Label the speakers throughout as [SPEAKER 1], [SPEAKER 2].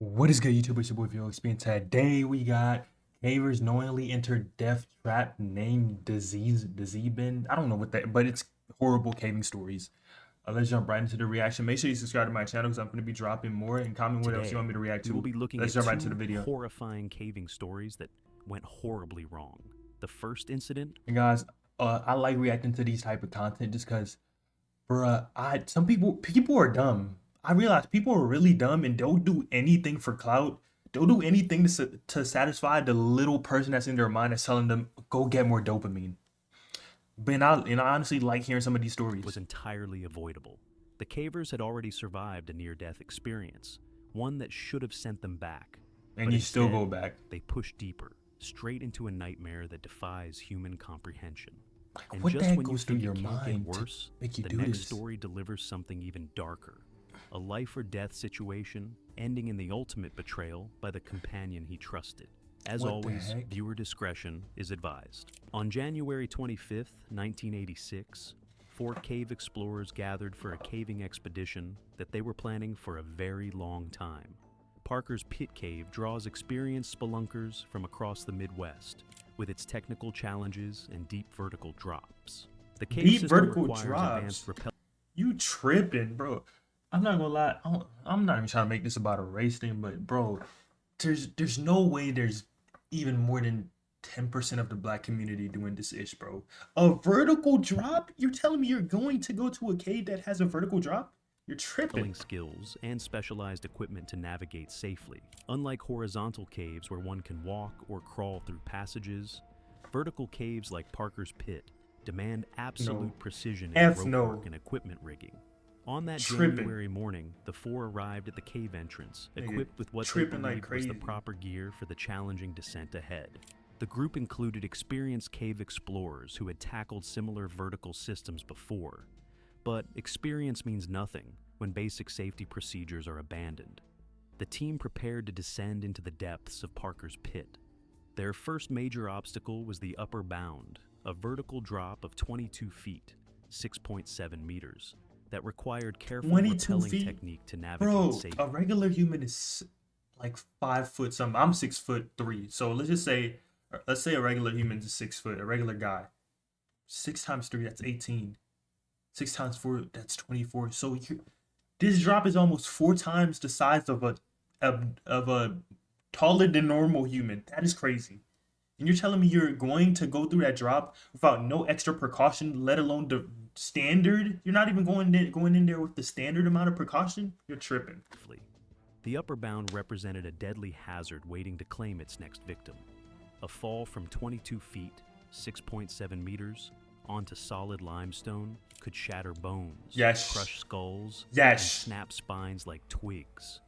[SPEAKER 1] What is good, YouTube? It's your boy Vio Experience. Today we got cavers knowingly enter death trap named Disease I don't know what that, but it's horrible caving stories. Let's jump right into the reaction. Make sure you subscribe to my channel because I'm going to be dropping more, and comment what else you want me to react
[SPEAKER 2] We will
[SPEAKER 1] to.
[SPEAKER 2] be looking
[SPEAKER 1] Let's
[SPEAKER 2] at
[SPEAKER 1] jump right into the
[SPEAKER 2] two
[SPEAKER 1] video.
[SPEAKER 2] horrifying caving stories that went horribly wrong. The first incident.
[SPEAKER 1] And guys, I like reacting to these type of content just because, bruh, some people are dumb. I realize people are really dumb and they'll do anything for clout. They'll do anything to satisfy the little person that's in their mind that's telling them go get more dopamine. But I honestly like hearing some of these stories.
[SPEAKER 2] Was entirely avoidable. The cavers had already survived a near-death experience, one that should have sent them back.
[SPEAKER 1] And
[SPEAKER 2] but
[SPEAKER 1] you still
[SPEAKER 2] instead,
[SPEAKER 1] go back.
[SPEAKER 2] They push deeper, straight into a nightmare that defies human comprehension. And
[SPEAKER 1] What
[SPEAKER 2] just
[SPEAKER 1] that
[SPEAKER 2] when you
[SPEAKER 1] goes through
[SPEAKER 2] think
[SPEAKER 1] your
[SPEAKER 2] it can't
[SPEAKER 1] mind
[SPEAKER 2] get
[SPEAKER 1] to
[SPEAKER 2] worse,
[SPEAKER 1] make you
[SPEAKER 2] the
[SPEAKER 1] do
[SPEAKER 2] next
[SPEAKER 1] this?
[SPEAKER 2] story delivers something even darker. A life or death situation, ending in the ultimate betrayal by the companion he trusted. As always, viewer discretion is advised. On January 25th, 1986, 4 cave explorers gathered for a caving expedition that they were planning for a very long time. Parker's Pit Cave draws experienced spelunkers from across the Midwest, with its technical challenges and deep vertical drops. The cave
[SPEAKER 1] Deep
[SPEAKER 2] system
[SPEAKER 1] vertical
[SPEAKER 2] requires
[SPEAKER 1] drops.
[SPEAKER 2] advanced rappel.
[SPEAKER 1] You tripping, bro. I'm not gonna lie. I'm not even trying to make this about a race thing, but bro, there's no way there's even more than 10% of the black community doing this ish, bro. A vertical drop? You're telling me you're going to go to a cave that has a vertical drop? You're tripping.
[SPEAKER 2] Skills and specialized equipment to navigate safely. Unlike horizontal caves where one can walk or crawl through passages, vertical caves like Parker's Pit demand absolute precision in rope work and equipment rigging. On that January morning, the 4 arrived at the cave entrance, equipped with what they believed was the proper gear for the challenging descent ahead. The group included experienced cave explorers who had tackled similar vertical systems before. But experience means nothing when basic safety procedures are abandoned. The team prepared to descend into the depths of Parker's Pit. Their first major obstacle was the upper bound, a vertical drop of 22 feet, 6.7 meters, that required careful rappelling technique to navigate safely.
[SPEAKER 1] Bro, a regular human is like 5 foot something. I'm 6'3", so let's say a regular human is 6 foot, a regular guy. 6 times 3, that's 18. 6 times 4, that's 24. So this drop is almost 4 times the size of a taller than normal human. That is crazy. And you're telling me you're going to go through that drop without no extra precaution, let alone the standard? You're not even going in there with the standard amount of precaution? You're tripping.
[SPEAKER 2] The upper bound represented a deadly hazard waiting to claim its next victim. A fall from 22 feet, 6.7 meters, onto solid limestone could shatter bones, crush skulls, and snap spines like twigs.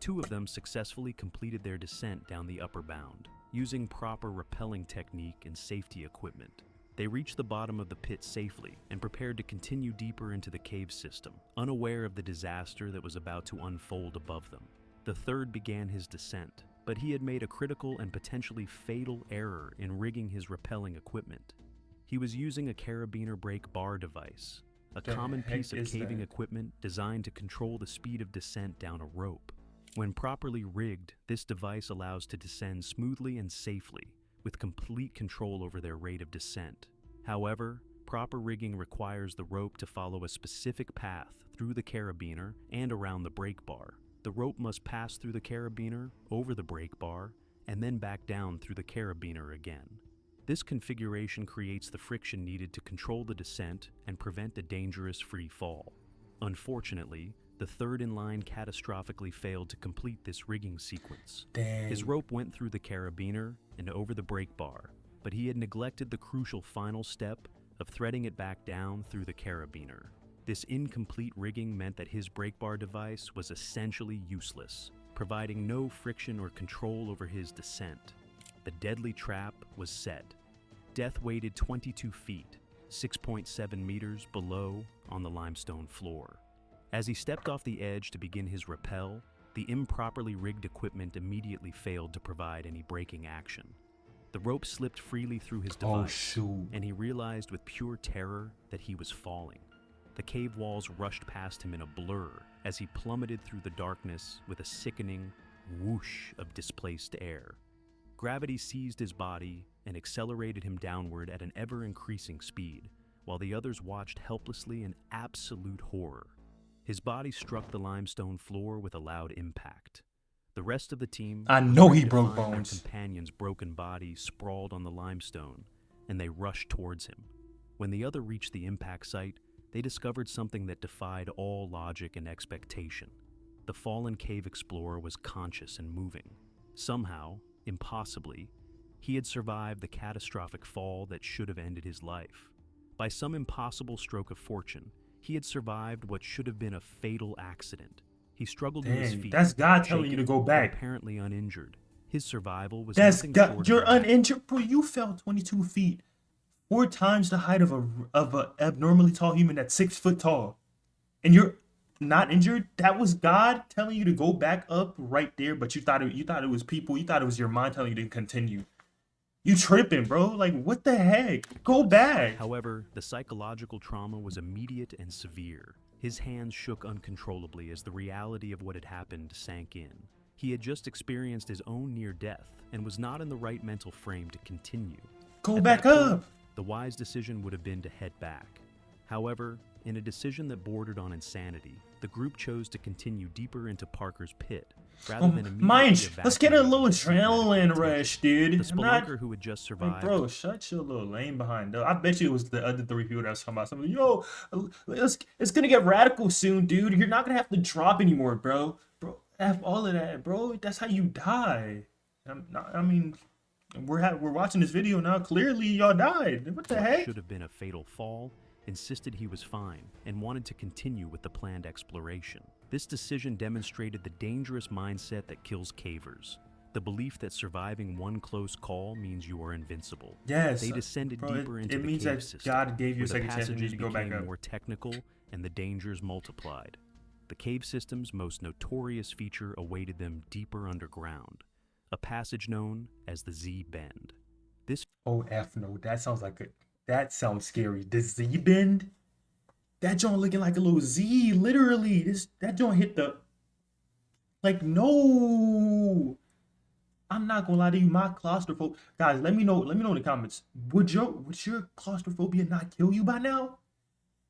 [SPEAKER 2] 2 of them successfully completed their descent down the upper bound, using proper rappelling technique and safety equipment. They reached the bottom of the pit safely and prepared to continue deeper into the cave system, unaware of the disaster that was about to unfold above them. The 3rd began his descent, but he had made a critical and potentially fatal error in rigging his rappelling equipment. He was using a carabiner brake bar device, a common piece of caving equipment designed to control the speed of descent down a rope. When properly rigged, this device allows to descend smoothly and safely, with complete control over their rate of descent. However, proper rigging requires the rope to follow a specific path through the carabiner and around the brake bar. The rope must pass through the carabiner, over the brake bar, and then back down through the carabiner again. This configuration creates the friction needed to control the descent and prevent a dangerous free fall. Unfortunately, the 3rd in line catastrophically failed to complete this rigging sequence. His rope went through the carabiner and over the brake bar, but he had neglected the crucial final step of threading it back down through the carabiner. This incomplete rigging meant that his brake bar device was essentially useless, providing no friction or control over his descent. The deadly trap was set. Death waited 22 feet, 6.7 meters below on the limestone floor. As he stepped off the edge to begin his rappel, the improperly rigged equipment immediately failed to provide any braking action. The rope slipped freely through his device, and he realized with pure terror that he was falling. The cave walls rushed past him in a blur as he plummeted through the darkness with a sickening, whoosh of displaced air. Gravity seized his body and accelerated him downward at an ever-increasing speed, while the others watched helplessly in absolute horror. His body struck the limestone floor with a loud impact. The rest of the team
[SPEAKER 1] I
[SPEAKER 2] was
[SPEAKER 1] know
[SPEAKER 2] ready
[SPEAKER 1] he
[SPEAKER 2] to
[SPEAKER 1] broke
[SPEAKER 2] find
[SPEAKER 1] bones.
[SPEAKER 2] their companion's broken body sprawled on the limestone, and they rushed towards him. When the other reached the impact site, they discovered something that defied all logic and expectation. The fallen cave explorer was conscious and moving. Somehow, impossibly, he had survived the catastrophic fall that should have ended his life. By some impossible stroke of fortune, he had survived what should have been a fatal accident. He struggled to his
[SPEAKER 1] Dang,
[SPEAKER 2] feet,
[SPEAKER 1] that's God telling you
[SPEAKER 2] shaken
[SPEAKER 1] to go
[SPEAKER 2] but
[SPEAKER 1] back.
[SPEAKER 2] apparently uninjured. His survival was
[SPEAKER 1] That's
[SPEAKER 2] nothing
[SPEAKER 1] God.
[SPEAKER 2] short
[SPEAKER 1] You're
[SPEAKER 2] of a miracle.
[SPEAKER 1] uninjured, bro. You fell 22 feet, 4 times the height of a abnormally tall human that's 6 foot tall, and you're not injured. That was God telling you to go back up right there, but you thought it was people. You thought it was your mind telling you to continue. You tripping, bro. Like, what the heck? Go back.
[SPEAKER 2] However, the psychological trauma was immediate and severe. His hands shook uncontrollably as the reality of what had happened sank in. He had just experienced his own near death and was not in the right mental frame to continue.
[SPEAKER 1] Go
[SPEAKER 2] At
[SPEAKER 1] back
[SPEAKER 2] that point,
[SPEAKER 1] up.
[SPEAKER 2] the wise decision would have been to head back. However, in a decision that bordered on insanity, the group chose to continue deeper into Parker's pit rather than immediately
[SPEAKER 1] Mind, let's get a
[SPEAKER 2] evacuate
[SPEAKER 1] little
[SPEAKER 2] and seek medical
[SPEAKER 1] adrenaline
[SPEAKER 2] attention.
[SPEAKER 1] rush, dude.
[SPEAKER 2] The
[SPEAKER 1] I'm not.
[SPEAKER 2] spelunker who had just
[SPEAKER 1] Like,
[SPEAKER 2] survived
[SPEAKER 1] bro, shut your little lane behind. Though I bet you it was the other 3 people that was talking about something. Yo, it's gonna get radical soon, dude. You're not gonna have to drop anymore, bro. Bro, have all of that, bro. That's how you die. I mean, we're watching this video now. Clearly, y'all died. What the
[SPEAKER 2] what
[SPEAKER 1] heck?
[SPEAKER 2] should have been a fatal fall, insisted he was fine and wanted to continue with the planned exploration. This decision demonstrated the dangerous mindset that kills cavers. The belief that surviving one close call means you are invincible.
[SPEAKER 1] Yes,
[SPEAKER 2] They descended
[SPEAKER 1] bro,
[SPEAKER 2] deeper into
[SPEAKER 1] it
[SPEAKER 2] the
[SPEAKER 1] means
[SPEAKER 2] cave
[SPEAKER 1] that
[SPEAKER 2] system,
[SPEAKER 1] God gave you
[SPEAKER 2] where
[SPEAKER 1] a
[SPEAKER 2] the
[SPEAKER 1] second chance and you
[SPEAKER 2] passages
[SPEAKER 1] need to go back
[SPEAKER 2] became
[SPEAKER 1] up.
[SPEAKER 2] more technical and the dangers multiplied. The cave system's most notorious feature awaited them deeper underground, a passage known as the Z-Bend. This
[SPEAKER 1] Oh, F no. That sounds scary. The Z bend? That joint looking like a little Z, literally. That joint hit the, like, no. I'm not gonna lie to you, my claustrophobia. Guys, let me know in the comments. Would your claustrophobia not kill you by now?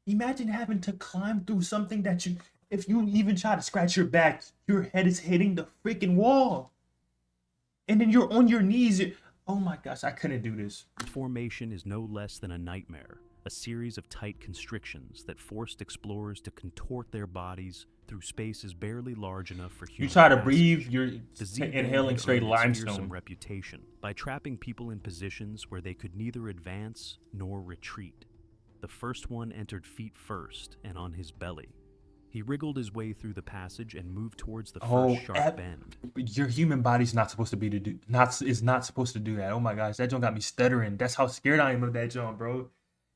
[SPEAKER 1] Imagine having to climb through something that if you even try to scratch your back, your head is hitting the freaking wall. And then you're on your knees. Oh my gosh, I couldn't do this.
[SPEAKER 2] formation is no less than a nightmare, a series of tight constrictions that forced explorers to contort their bodies through spaces barely large enough for human
[SPEAKER 1] You try to
[SPEAKER 2] passage.
[SPEAKER 1] breathe, you're
[SPEAKER 2] The Z-Bend
[SPEAKER 1] inhaling
[SPEAKER 2] had
[SPEAKER 1] straight
[SPEAKER 2] earned its fearsome
[SPEAKER 1] limestone.
[SPEAKER 2] reputation by trapping people in positions where they could neither advance nor retreat. The first one entered feet first and on his belly. He wriggled his way through the passage and moved towards the first sharp bend.
[SPEAKER 1] Your human body's not supposed to be is not supposed to do that. Oh my gosh, that joint got me stuttering. That's how scared I am of that joint, bro.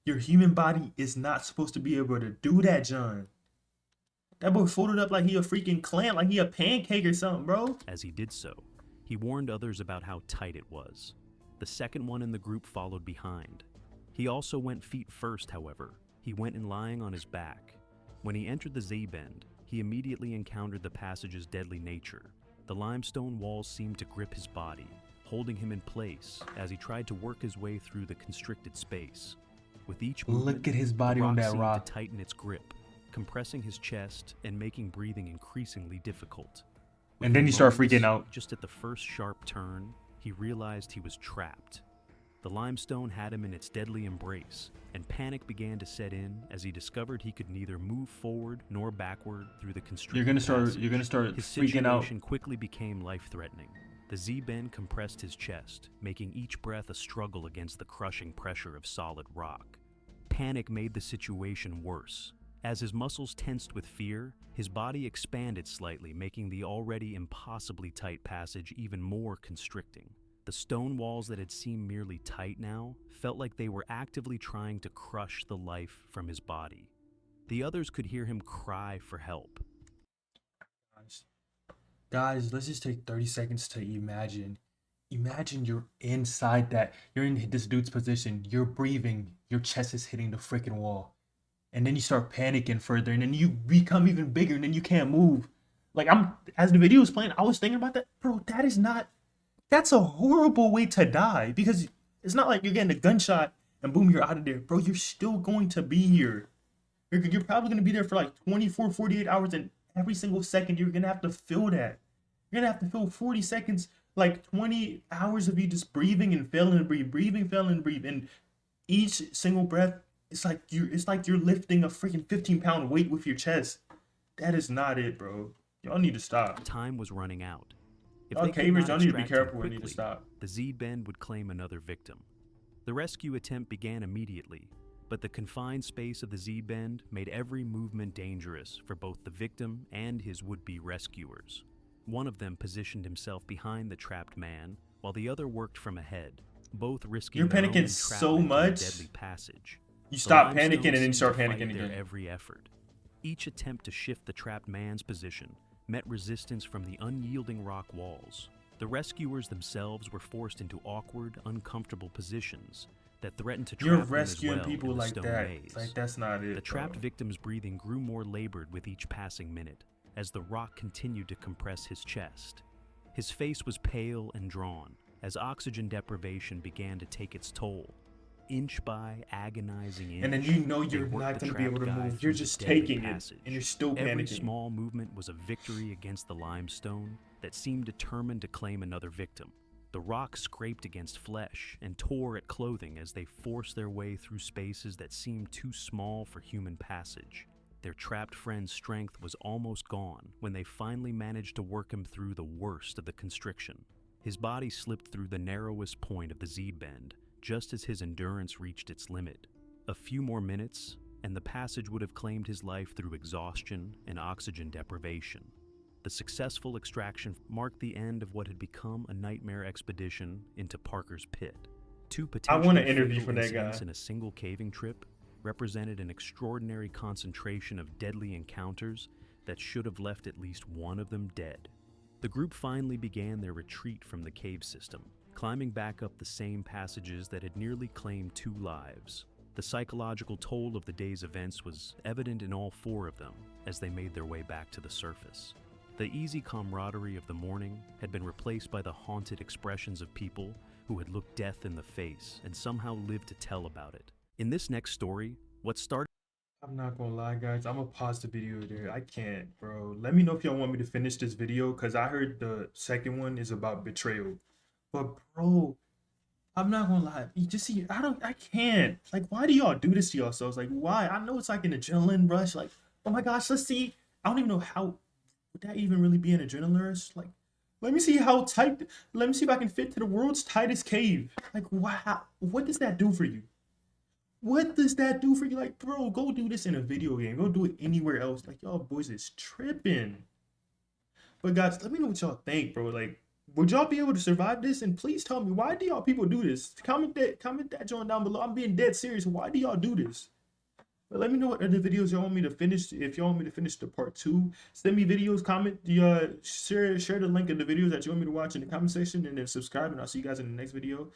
[SPEAKER 1] Your human body is not supposed to be able to do that, John. That boy folded up like he a freaking clam, like he a pancake or something, bro.
[SPEAKER 2] As he did so, he warned others about how tight it was. The second one in the group followed behind. He also went feet first, however. He went in lying on his back. When he entered the Z-Bend, he immediately encountered the passage's deadly nature. The limestone walls seemed to grip his body, holding him in place as he tried to work his way through the constricted space. With each movement,
[SPEAKER 1] Look at his body
[SPEAKER 2] the
[SPEAKER 1] on that
[SPEAKER 2] seemed
[SPEAKER 1] rock.
[SPEAKER 2] to tighten its grip, compressing his chest and making breathing increasingly difficult.
[SPEAKER 1] And then
[SPEAKER 2] Within
[SPEAKER 1] you start
[SPEAKER 2] moments,
[SPEAKER 1] freaking out.
[SPEAKER 2] Just at the first sharp turn, he realized he was trapped. The limestone had him in its deadly embrace, and panic began to set in as he discovered he could neither move forward nor backward through the constricted
[SPEAKER 1] You're gonna start
[SPEAKER 2] passage. His
[SPEAKER 1] freaking out.
[SPEAKER 2] situation quickly became life-threatening. The Z-Bend compressed his chest, making each breath a struggle against the crushing pressure of solid rock. Panic made the situation worse. As his muscles tensed with fear, his body expanded slightly, making the already impossibly tight passage even more constricting. The stone walls that had seemed merely tight now felt like they were actively trying to crush the life from his body. The others could hear him cry for help.
[SPEAKER 1] Guys, let's just take 30 seconds to imagine. Imagine you're inside that. You're in this dude's position. You're breathing. Your chest is hitting the freaking wall. And then you start panicking further. And then you become even bigger. And then you can't move. Like as the video was playing, I was thinking about that, bro. That's a horrible way to die because it's not like you're getting a gunshot and boom, you're out of there, bro. You're still going to be here. You're probably going to be there for like 24, 48 hours, and every single second you're going to have to feel that. You're going to have to feel 40 seconds, like 20 hours of you just breathing and failing to breathe, breathing, failing to breathe. And each single breath, it's like you're lifting a freaking 15-pound weight with your chest. That is not it, bro. Y'all need to stop.
[SPEAKER 2] Time was running out. If
[SPEAKER 1] Y'all
[SPEAKER 2] they could
[SPEAKER 1] cavers,
[SPEAKER 2] not
[SPEAKER 1] y'all need to be
[SPEAKER 2] extract him
[SPEAKER 1] careful and need to
[SPEAKER 2] quickly,
[SPEAKER 1] stop.
[SPEAKER 2] the Z-Bend would claim another victim. The rescue attempt began immediately, but the confined space of the Z-Bend made every movement dangerous for both the victim and his would-be rescuers. One of them positioned himself behind the trapped man, while the other worked from ahead, both risking
[SPEAKER 1] You're
[SPEAKER 2] their own
[SPEAKER 1] panicking so
[SPEAKER 2] entrapment in
[SPEAKER 1] much.
[SPEAKER 2] the deadly passage.
[SPEAKER 1] You
[SPEAKER 2] The
[SPEAKER 1] stop
[SPEAKER 2] limestone
[SPEAKER 1] panicking and then you
[SPEAKER 2] seemed
[SPEAKER 1] start
[SPEAKER 2] to fight
[SPEAKER 1] panicking
[SPEAKER 2] their
[SPEAKER 1] again.
[SPEAKER 2] every effort. Each attempt to shift the trapped man's position met resistance from the unyielding rock walls. The rescuers themselves were forced into awkward, uncomfortable positions that threatened to
[SPEAKER 1] You're
[SPEAKER 2] trap them as
[SPEAKER 1] rescuing
[SPEAKER 2] well
[SPEAKER 1] people
[SPEAKER 2] in the
[SPEAKER 1] like
[SPEAKER 2] stone
[SPEAKER 1] that.
[SPEAKER 2] maze.
[SPEAKER 1] Like that's not it.
[SPEAKER 2] The trapped
[SPEAKER 1] bro.
[SPEAKER 2] victim's breathing grew more labored with each passing minute as the rock continued to compress his chest. His face was pale and drawn as oxygen deprivation began to take its toll. Inch by agonizing inch,
[SPEAKER 1] And then you know
[SPEAKER 2] they
[SPEAKER 1] you're
[SPEAKER 2] worked
[SPEAKER 1] not
[SPEAKER 2] the
[SPEAKER 1] going to be able to
[SPEAKER 2] trapped guy
[SPEAKER 1] move.
[SPEAKER 2] through
[SPEAKER 1] You're
[SPEAKER 2] the
[SPEAKER 1] just
[SPEAKER 2] deadly
[SPEAKER 1] taking it,
[SPEAKER 2] passage.
[SPEAKER 1] and you're still
[SPEAKER 2] Every
[SPEAKER 1] panicking.
[SPEAKER 2] small movement was a victory against the limestone that seemed determined to claim another victim. The rock scraped against flesh and tore at clothing as they forced their way through spaces that seemed too small for human passage. Their trapped friend's strength was almost gone when they finally managed to work him through the worst of the constriction. His body slipped through the narrowest point of the Z-bend, just as his endurance reached its limit. A few more minutes, and the passage would have claimed his life through exhaustion and oxygen deprivation. The successful extraction marked the end of what had become a nightmare expedition into Parker's Pit. Two
[SPEAKER 1] I want
[SPEAKER 2] potentially
[SPEAKER 1] an interview
[SPEAKER 2] fatal
[SPEAKER 1] for that
[SPEAKER 2] incidents
[SPEAKER 1] guy.
[SPEAKER 2] in a single caving trip represented an extraordinary concentration of deadly encounters that should have left at least one of them dead. The group finally began their retreat from the cave system, climbing back up the same passages that had nearly claimed 2 lives. The psychological toll of the day's events was evident in all 4 of them as they made their way back to the surface. The easy camaraderie of the morning had been replaced by the haunted expressions of people who had looked death in the face and somehow lived to tell about it. In this next story, what started
[SPEAKER 1] I'm not gonna lie, guys. I'm gonna pause the video there. I can't, bro. Let me know if y'all want me to finish this video, because I heard the second one is about betrayal. But, bro, I'm not gonna lie. You just see, I can't. Like, why do y'all do this to yourselves? Like, why? I know it's like an adrenaline rush. Like, oh my gosh, let's see. I don't even know how, would that even really be an adrenaline rush? Like, let me see how tight, let me see if I can fit to the world's tightest cave. Like, wow. What does that do for you? What does that do for you? Like, bro, go do this in a video game. Go do it anywhere else. Like, y'all boys is tripping. But guys, let me know what y'all think, bro. Like, would y'all be able to survive this? And please tell me, why do y'all people do this? Comment that joint down below. I'm being dead serious. Why do y'all do this? But let me know what other videos y'all want me to finish. If y'all want me to finish the part 2, send me videos, comment the share the link of the videos that you want me to watch in the comment section, and then subscribe, and I'll see you guys in the next video.